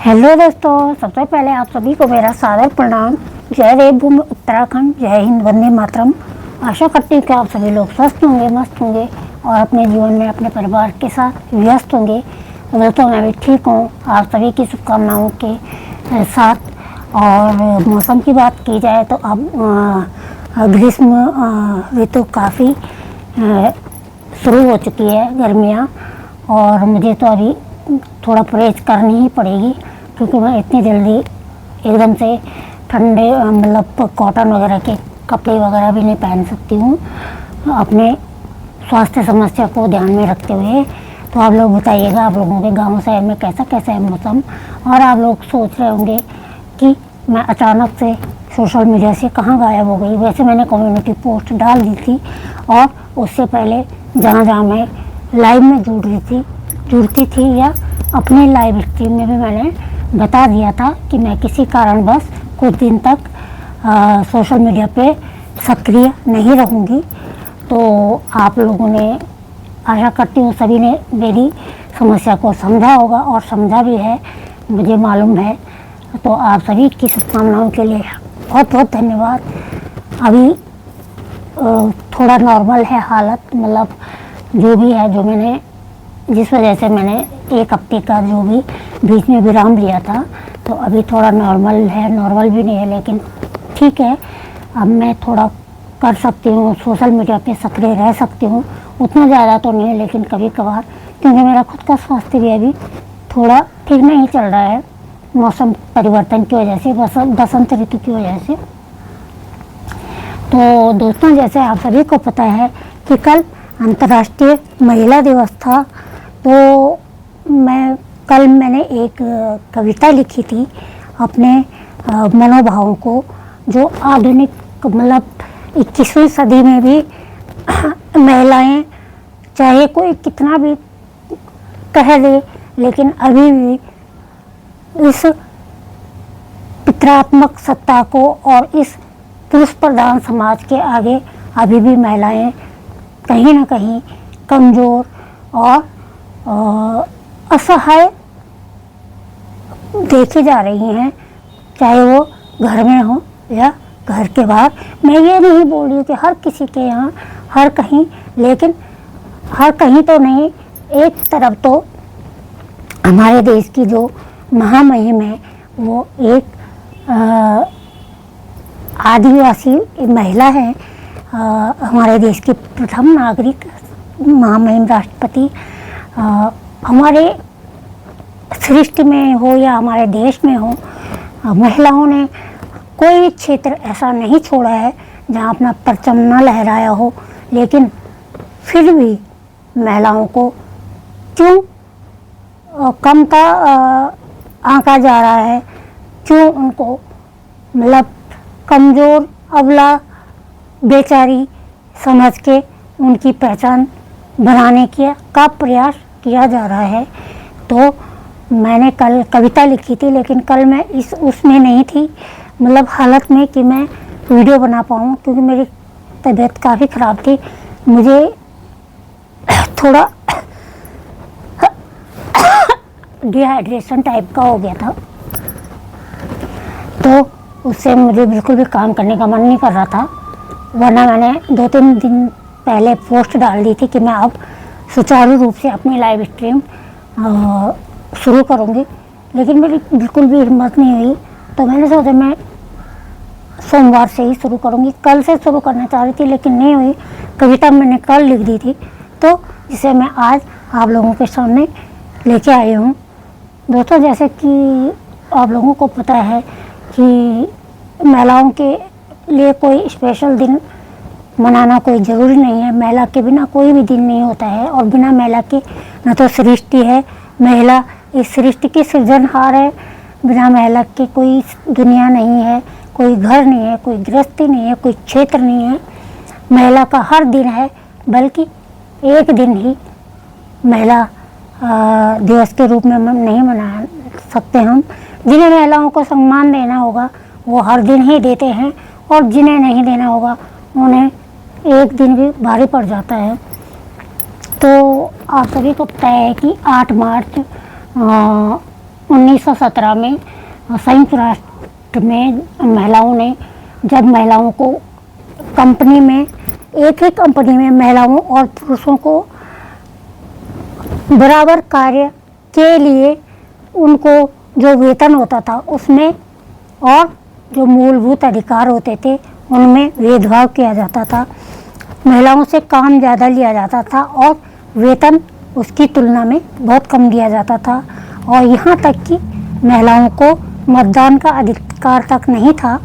Hello दोस्तों, सबसे पहले आप सभी को मेरा सादर प्रणाम। जय देवभूमि उत्तराखंड, जय हिंद, वंदे मातरम। आशा करती हूँ कि आप सभी लोग स्वस्थ होंगे, मस्त होंगे और अपने जीवन में अपने परिवार के साथ व्यस्त होंगे। दोस्तों, मैं भी ठीक हूँ, आप सभी की शुभकामनाओं के साथ। और मौसम की बात की जाए तो अब ग्रीष्म ऋतु काफ़ी शुरू हो चुकी है, गर्मियाँ। और मुझे तो अभी थोड़ा परहेज करनी ही पड़ेगी, क्योंकि मैं इतनी जल्दी एकदम से ठंडे मतलब कॉटन वगैरह के कपड़े वगैरह भी नहीं पहन सकती हूँ, अपने स्वास्थ्य समस्या को ध्यान में रखते हुए। तो आप लोग बताइएगा, आप लोगों के गांव शहर में कैसा है मौसम। और आप लोग सोच रहे होंगे कि मैं अचानक से सोशल मीडिया से कहाँ गायब हो गई। वैसे मैंने कम्युनिटी पोस्ट डाल दी थी, और उससे पहले जहाँ मैं लाइव में जुड़ती थी या अपने लाइव स्ट्रीम में भी मैंने बता दिया था कि मैं किसी कारणवश कुछ दिन तक सोशल मीडिया पे सक्रिय नहीं रहूँगी। तो आप लोगों ने, आशा करती हूँ सभी ने मेरी समस्या को समझा होगा, और समझा भी है, मुझे मालूम है। तो आप सभी की शुभकामनाओं के लिए बहुत बहुत धन्यवाद। अभी थोड़ा नॉर्मल है हालत, मतलब जो भी है, जो मैंने जिस वजह से मैंने एक हफ्ते का जो भी बीच में विराम लिया था, तो अभी थोड़ा नॉर्मल है। नॉर्मल भी नहीं है, लेकिन ठीक है। अब मैं थोड़ा कर सकती हूँ, सोशल मीडिया पे सक्रिय रह सकती हूँ। उतना ज़्यादा तो नहीं है, लेकिन कभी कभार, क्योंकि मेरा खुद का स्वास्थ्य भी अभी थोड़ा ठीक नहीं चल रहा है, मौसम परिवर्तन की वजह से, बसंत ऋतु की वजह से। तो दोस्तों, जैसे आप सभी को पता है कि कल अंतर्राष्ट्रीय महिला दिवस था। तो मैंने एक कविता लिखी थी अपने मनोभावों को, जो आधुनिक मतलब 21वीं सदी में भी महिलाएं, चाहे कोई कितना भी कह दे, लेकिन अभी भी इस पितरात्मक सत्ता को और इस पुरुष प्रधान समाज के आगे अभी भी महिलाएं कहीं ना कहीं कमज़ोर और असहाय देखी जा रही हैं, चाहे वो घर में हो या घर के बाहर। मैं ये नहीं बोल रही हूँ कि हर किसी के यहाँ हर कहीं, लेकिन हर कहीं तो नहीं, एक तरफ तो हमारे देश की जो महामहिम है, वो एक आदिवासी महिला है, हमारे देश की प्रथम नागरिक महामहिम राष्ट्रपति। हमारे सृष्टि में हो या हमारे देश में हो, महिलाओं ने कोई भी क्षेत्र ऐसा नहीं छोड़ा है जहां अपना परचम न लहराया हो। लेकिन फिर भी महिलाओं को क्यों कमता आंका जा रहा है, क्यों उनको मतलब कमज़ोर, अबला, बेचारी समझ के उनकी पहचान बनाने का प्रयास किया जा रहा है। तो मैंने कल कविता लिखी थी, लेकिन कल मैं उसमें नहीं थी, मतलब हालत में कि मैं वीडियो बना पाऊँ, क्योंकि मेरी तबीयत काफ़ी ख़राब थी। मुझे थोड़ा डिहाइड्रेशन टाइप का हो गया था, तो उससे मुझे बिल्कुल भी काम करने का मन नहीं कर रहा था। वरना मैंने 2-3 दिन पहले पोस्ट डाल दी थी कि मैं अब सुचारू रूप से अपनी लाइव स्ट्रीम शुरू करूँगी, लेकिन मेरी बिल्कुल भी हिम्मत नहीं हुई। तो मैंने सोचा मैं सोमवार से ही शुरू करूँगी। कल से शुरू करना चाह रही थी, लेकिन नहीं हुई। कविता मैंने कल लिख दी थी, तो जिसे मैं आज आप लोगों के सामने लेके आई हूँ। दोस्तों, जैसे कि आप लोगों को पता है कि महिलाओं के लिए कोई स्पेशल दिन मनाना कोई ज़रूरी नहीं है। महिला के बिना कोई भी दिन नहीं होता है, और बिना महिला के न तो सृष्टि है। महिला इस सृष्टि की सृजनहार है। बिना महिला के कोई दुनिया नहीं है, कोई घर नहीं है, कोई गृहस्थी नहीं है, कोई क्षेत्र नहीं है। महिला का हर दिन है, बल्कि एक दिन ही महिला दिवस के रूप में नहीं मना सकते हम। जिन्हें महिलाओं को सम्मान देना होगा वो हर दिन ही देते हैं, और जिन्हें नहीं देना होगा उन्हें एक दिन भी भारी पड़ जाता है। तो आप सभी को पता है कि 8 मार्च 1917 में संयुक्त राष्ट्र में महिलाओं ने, जब महिलाओं को कंपनी में, एक ही कंपनी में महिलाओं और पुरुषों को बराबर कार्य के लिए उनको जो वेतन होता था उसमें और जो मूलभूत अधिकार होते थे उनमें भेदभाव किया जाता था। महिलाओं से काम ज़्यादा लिया जाता था और वेतन उसकी तुलना में बहुत कम दिया जाता था, और यहाँ तक कि महिलाओं को मतदान का अधिकार तक नहीं था।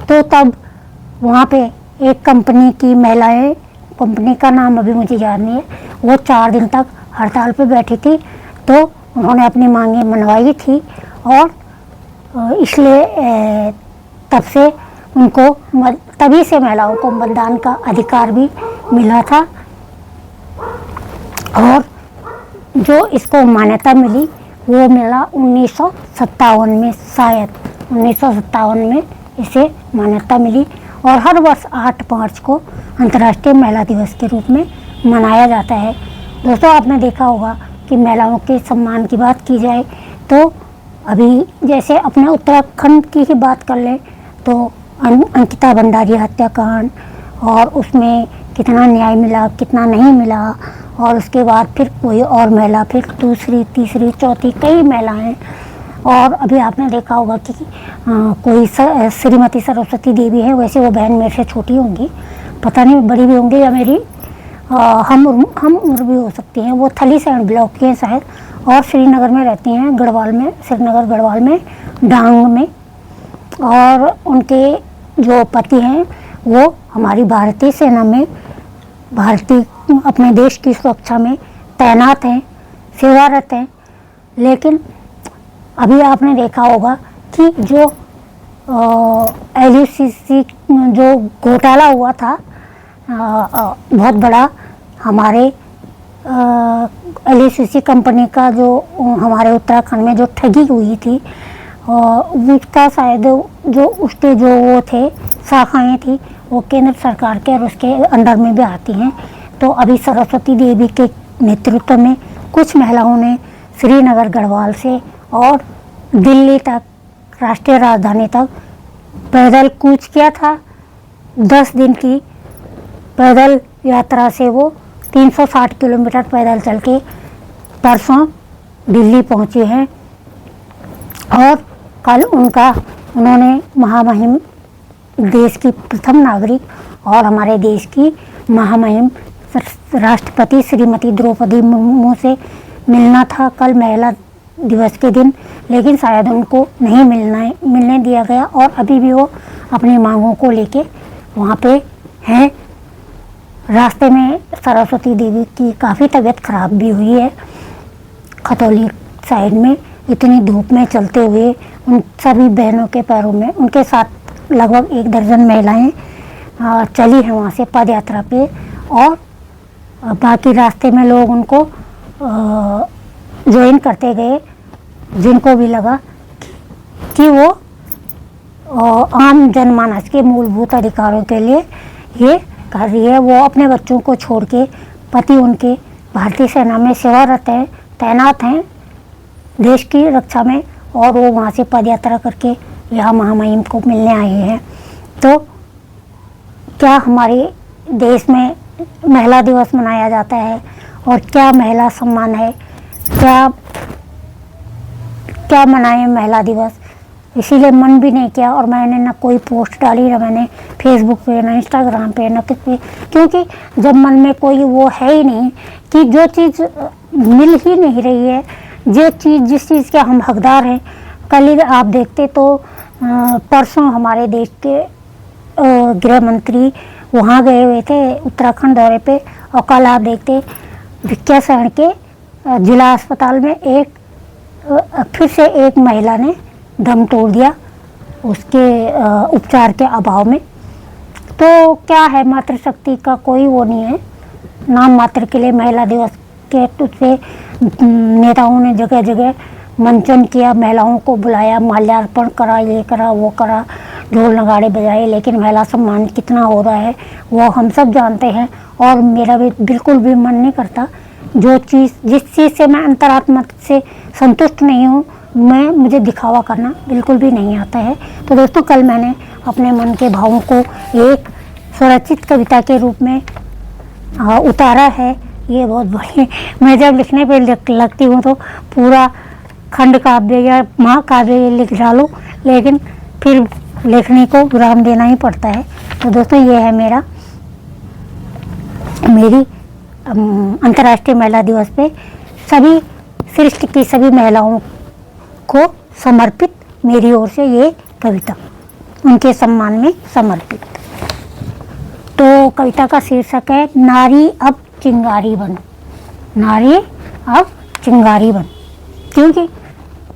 तो तब वहाँ पे एक कंपनी की महिलाएं, कंपनी का नाम अभी मुझे याद नहीं है, वो 4 दिन तक हड़ताल पे बैठी थी। तो उन्होंने अपनी मांगें मनवाई थी और इसलिए तब से उनको, तभी से महिलाओं को मतदान का अधिकार भी मिला था। और जो इसको मान्यता मिली वो मिला 1957 में, शायद 1957 में इसे मान्यता मिली, और हर वर्ष 8 मार्च को अंतर्राष्ट्रीय महिला दिवस के रूप में मनाया जाता है। दोस्तों, आपने देखा होगा कि महिलाओं के सम्मान की बात की जाए तो अभी जैसे अपने उत्तराखंड की ही बात कर लें तो अंकिता भंडारी हत्याकांड, और उसमें कितना न्याय मिला, कितना नहीं मिला, और उसके बाद फिर कोई और महिला, फिर दूसरी, तीसरी, चौथी, कई महिलाएं। और अभी आपने देखा होगा कि कोई श्रीमती सरस्वती देवी है, वैसे वो बहन मेरे से छोटी होंगी, पता नहीं बड़ी भी होंगी या मेरी हम उम्र भी हो सकती हैं। वो थली सैंड ब्लॉक की हैं शायद, और श्रीनगर में रहती हैं, गढ़वाल में, श्रीनगर गढ़वाल में, डांग में। और उनके जो पति हैं वो हमारी भारतीय सेना में, अपने देश की सुरक्षा में तैनात हैं, सेवारत हैं। लेकिन अभी आपने देखा होगा कि जो LUCC जो घोटाला हुआ था बहुत बड़ा, हमारे LUCC कंपनी का जो हमारे उत्तराखंड में जो ठगी हुई थी, उसका शायद जो उसके जो वो थे शाखाएं थी वो केंद्र सरकार के और उसके अंडर में भी आती हैं। तो अभी सरस्वती देवी के नेतृत्व में कुछ महिलाओं ने श्रीनगर गढ़वाल से और दिल्ली तक, राष्ट्रीय राजधानी तक पैदल कूच किया था। 10 दिन की पैदल यात्रा से वो 360 किलोमीटर पैदल चल के परसों दिल्ली पहुँचे हैं। और कल उन्होंने महामहिम, देश की प्रथम नागरिक और हमारे देश की महामहिम राष्ट्रपति श्रीमती द्रौपदी मुर्मू से मिलना था कल महिला दिवस के दिन, लेकिन शायद उनको नहीं मिलने दिया गया, और अभी भी वो अपनी मांगों को लेके वहाँ पे हैं। रास्ते में सरस्वती देवी की काफ़ी तबीयत खराब भी हुई है। खतौली साइड में इतनी धूप में चलते हुए उन सभी बहनों के पैरों में, उनके साथ लगभग 1 दर्जन महिलाएं चली हैं वहाँ से पद यात्रा पे, और बाकी रास्ते में लोग उनको ज्वाइन करते गए, जिनको भी लगा कि वो आम जनमानस के मूलभूत अधिकारों के लिए ये कर रही है। वो अपने बच्चों को छोड़ के, पति उनके भारतीय सेना में सेवारत हैं, तैनात हैं देश की रक्षा में, और वो वहाँ से पद यात्रा करके यहाँ महामहिम को मिलने आए हैं। तो क्या हमारे देश में महिला दिवस मनाया जाता है, और क्या महिला सम्मान है, क्या मनाएं महिला दिवस, इसीलिए मन भी नहीं किया। और मैंने ना कोई पोस्ट डाली, ना मैंने फेसबुक पे, ना इंस्टाग्राम पे, ना किस पे, क्योंकि जब मन में कोई वो है ही नहीं कि जो चीज़ मिल ही नहीं रही है, जिस चीज़ के हम हकदार हैं। कल ही आप देखते तो परसों हमारे देश के गृह मंत्री वहाँ गए हुए थे उत्तराखंड दौरे पे, और कल आप देखते भिकियासैंण के जिला अस्पताल में फिर से एक महिला ने दम तोड़ दिया उसके उपचार के अभाव में। तो क्या है, मातृशक्ति का कोई वो नहीं है। नाम मात्र के लिए महिला दिवस के उससे नेताओं ने जगह जगह मंचन किया, महिलाओं को बुलाया, माल्यार्पण करा, ये करा, वो करा, ढोल नगाड़े बजाए, लेकिन महिला सम्मान कितना हो रहा है वो हम सब जानते हैं। और मेरा भी बिल्कुल भी मन नहीं करता, जिस चीज़ से मैं अंतरात्मा से संतुष्ट नहीं हूँ, मुझे दिखावा करना बिल्कुल भी नहीं आता है। तो दोस्तों कल मैंने अपने मन के भावों को एक स्वरचित कविता के रूप में उतारा है। ये बहुत बड़ी, मैं जब लिखने पे लगती हूँ तो पूरा खंड काव्य या महाकाव्य लिख डालूँ, लेकिन फिर लेखनी को विराम देना ही पड़ता है। तो दोस्तों ये है मेरी अंतर्राष्ट्रीय महिला दिवस पे सभी सृष्टि की सभी महिलाओं को समर्पित मेरी ओर से ये कविता, उनके सम्मान में समर्पित। तो कविता का शीर्षक है नारी अब चिंगारी बन। नारी अब चिंगारी बन, क्योंकि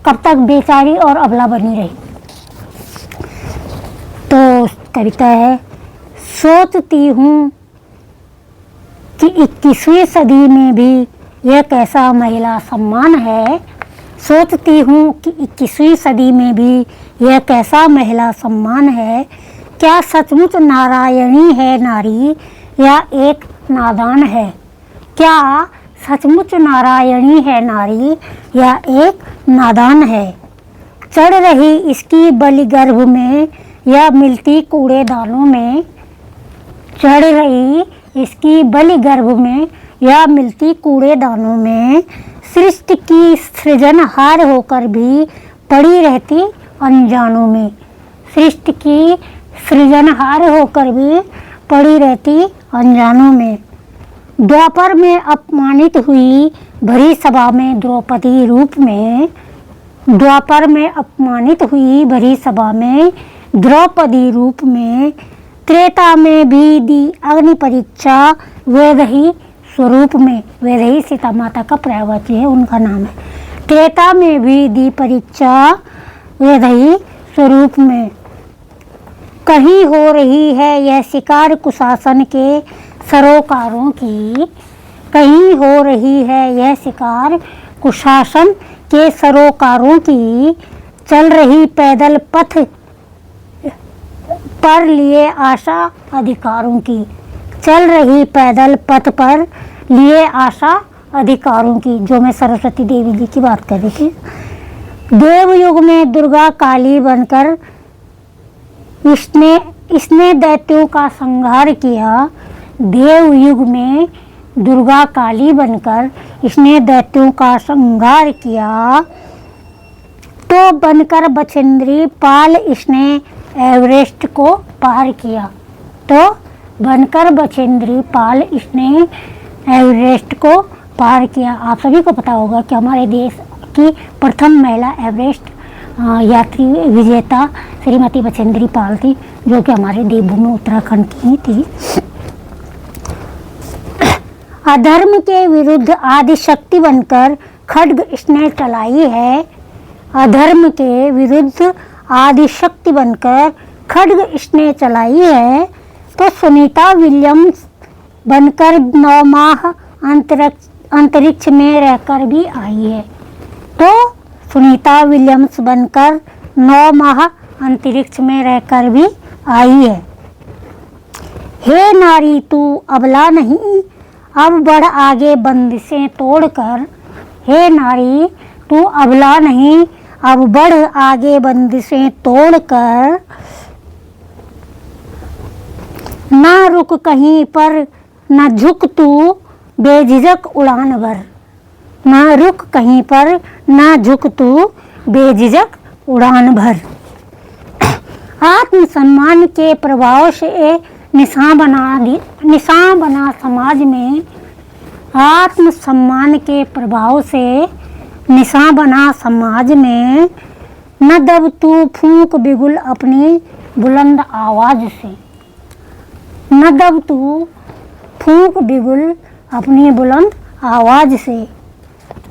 कब तक बेचारी और अबला बनी रही। तो कविता है, सोचती हूँ कि 21वीं सदी में भी यह कैसा महिला सम्मान है। सोचती हूँ कि 21वीं सदी में भी यह कैसा महिला सम्मान है। क्या सचमुच नारायणी है नारी या एक नादान है। क्या सचमुच नारायणी है नारी या एक नादान है। चढ़ रही इसकी बलि गर्भ में या मिलती कूड़ेदानों में। चढ़ रही इसकी बलि गर्भ में या मिलती कूड़ेदानों में। सृष्टि की सृजनहार होकर भी पड़ी रहती अनजानों में। सृष्टि की सृजनहार होकर भी पड़ी रहती अनजानों में। द्वापर में अपमानित हुई भरी सभा में द्रौपदी रूप में। द्वापर में अपमानित हुई भरी सभा में द्रौपदी रूप में। त्रेता में भी दी अग्नि परीक्षा वैदेही स्वरूप में। वैदेही सीता माता का पर्यायवाची है, उनका नाम है। त्रेता में भी दी परीक्षा वैदेही स्वरूप में। कहीं हो रही है यह शिकार कुशासन के सरोकारों की। कहीं हो रही है यह शिकार कुशासन के सरोकारों की। चल रही पैदल पथ पर लिए आशा अधिकारों की। चल रही पैदल पथ पर लिए आशा अधिकारों की। जो मैं सरस्वती देवी जी की बात कर रही थी। देव युग में दुर्गा काली बनकर इसने दैत्यों का संहार किया। देव युग में दुर्गा काली बनकर इसने दैत्यों का संहार किया। तो बनकर बछेंद्री पाल इसने एवरेस्ट को पार किया। तो बनकर बछेंद्री पाल इसने एवरेस्ट को पार किया। आप सभी को पता होगा कि हमारे देश की प्रथम महिला एवरेस्ट यात्री विजेता श्रीमती बछेंद्री पाल थी, जो कि हमारे देवभूमि उत्तराखंड की ही थी। अधर्म के विरुद्ध आदिशक्ति बनकर खड्ग इसने चलाई है। अधर्म के विरुद्ध आदिशक्ति बनकर खड्ग इसने चलाई है। तो सुनीता विलियम्स बनकर 9 माह अंतरिक्ष में रहकर भी आई है। तो सुनीता विलियम्स बनकर 9 माह अंतरिक्ष में रहकर भी आई है। हे नारी तू अबला नहीं, अब बढ़ आगे बंदिशें तोड़कर। हे नारी तू अबला नहीं, अब बढ़ आगे बंदिशें तोड़कर। ना रुक कहीं पर न झुक तू बेझिझक उड़ान भर। ना रुक कहीं पर न झुक तू बेझिझक उड़ान भर। आत्मसम्मान के प्रभाव से निशान बना समाज में। आत्मसम्मान के प्रभाव से निशान बना समाज में। न दब तू फूंक बिगुल अपनी बुलंद आवाज से। न दब तू फूंक बिगुल अपनी बुलंद आवाज से।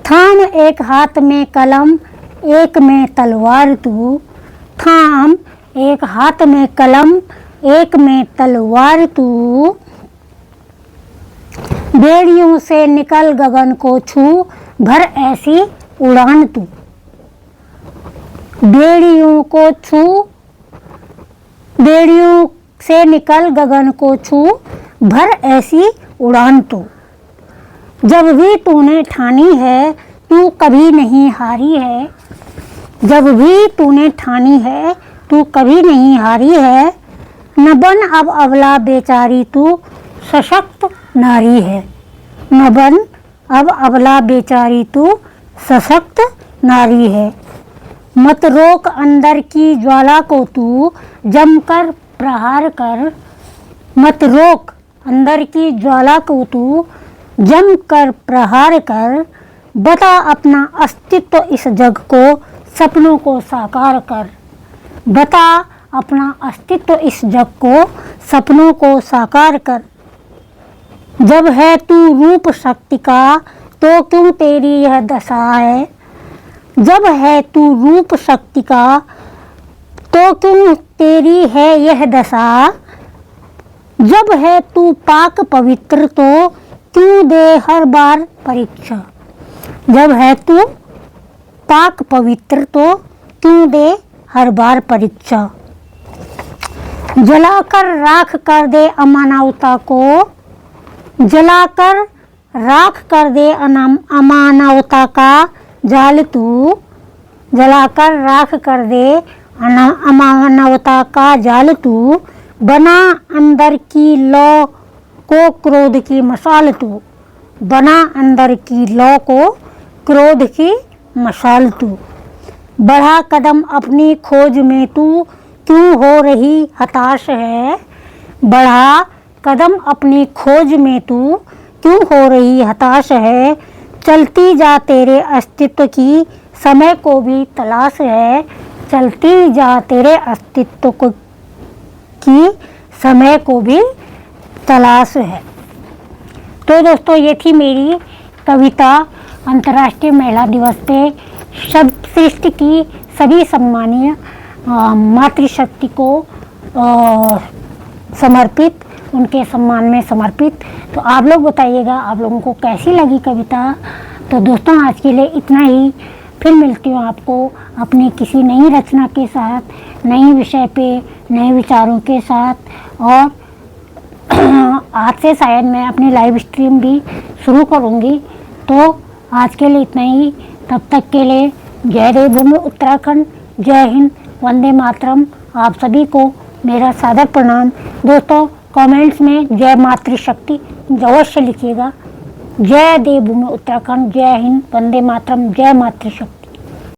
थाम एक हाथ में कलम एक में तलवार तू। थाम एक हाथ में कलम एक में तलवार तू। बेड़ियों से निकल गगन को छू भर ऐसी उड़ान तू। बेड़ियों से निकल गगन को छू भर ऐसी उड़ान तू। जब भी तूने ठानी है तू कभी नहीं हारी है। जब भी तूने ठानी है तू कभी नहीं हारी है, न बन अब अबला बेचारी तू सशक्त नारी है। न बन अब अबला बेचारी तू सशक्त नारी है। मत रोक अंदर की ज्वाला को तू जमकर प्रहार कर, मत रोक अंदर की ज्वाला को तू जमकर प्रहार कर, बता अपना अस्तित्व इस जग को सपनों को साकार कर, बता अपना अस्तित्व इस जग को सपनों को साकार कर। जब है तू रूप शक्ति का तो क्यों तेरी यह दशा है, जब है तू रूप शक्ति का तो क्यों तेरी है यह दशा, जब है तू पाक पवित्र तो क्यों दे हर बार परीक्षा, जब है तू पाक पवित्र तो क्यों दे हर बार परीक्षा। जलाकर राख कर दे अमानवता को, जलाकर राख कर दे अमानवता का जाल तू, जलाकर राख कर दे अमानवता का जाल तू, बना अंदर की लौ को क्रोध की मशाल तू, बना अंदर की लौ को क्रोध की मशाल तू। बढ़ा कदम अपनी खोज में तू क्यों हो रही हताश है, बढ़ा कदम अपनी खोज में तू क्यों हो रही हताश है, चलती जा तेरे अस्तित्व की समय को भी तलाश है, चलती जा तेरे अस्तित्व को की समय को भी तलाश है। तो दोस्तों ये थी मेरी कविता अंतर्राष्ट्रीय महिला दिवस पे सृष्टि की सभी सम्मानीय मातृशक्ति को समर्पित, उनके सम्मान में समर्पित। तो आप लोग बताइएगा आप लोगों को कैसी लगी कविता। तो दोस्तों आज के लिए इतना ही, फिर मिलती हूँ आपको अपनी किसी नई रचना के साथ, नई विषय पे, नए विचारों के साथ। और आज से शायद मैं अपनी लाइव स्ट्रीम भी शुरू करूँगी। तो आज के लिए इतना ही, तब तक के लिए जय देवभूमि उत्तराखंड, जय हिंद, वंदे मातरम। आप सभी को मेरा सादर प्रणाम। दोस्तों कमेंट्स में जय मातृशक्ति अवश्य लिखिएगा। जय देवभूमि उत्तराखंड, जय हिंद, वंदे मातरम, जय मातृशक्ति।